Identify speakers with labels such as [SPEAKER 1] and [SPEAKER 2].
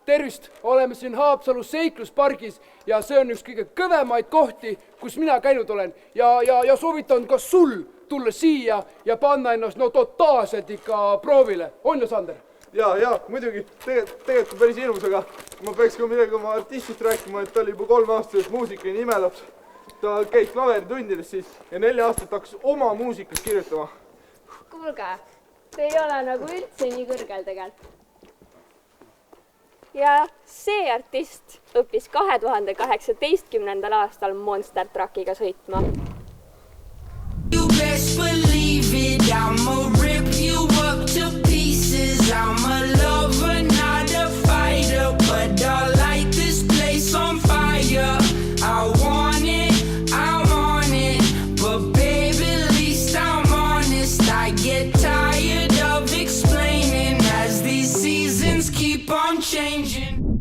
[SPEAKER 1] tervist, oleme siin Haapsalu seikluspargis ja see on üks kõige kõvemaid kohti, kus mina käinud olen ja soovitan ka sul tulla siia ja panna ennast totaalselt ikka proovile. On ju, Sander?
[SPEAKER 2] Ja, muidugi, tegelikult päris ilmus, aga ma peaks ka midagi oma artistist rääkima, et ta oli juba 3 aastasest muusikaline imelaps. Ta käis klaveritundides siis ja 4 aastat hakkas oma muusikat kirjutama.
[SPEAKER 3] Kuulge, te ei ole nagu üldse nii kõrgel tegelikult. Ja see artist õppis 2018. aastal Monster Truckiga sõitma.
[SPEAKER 4] You best believe it, I'ma rip you up to pieces. I'm a lover, not a fighter, but I light this place on fire. I want it, I'm on it, but baby, at least I'm honest. I get tired of explaining as these seasons keep on changing.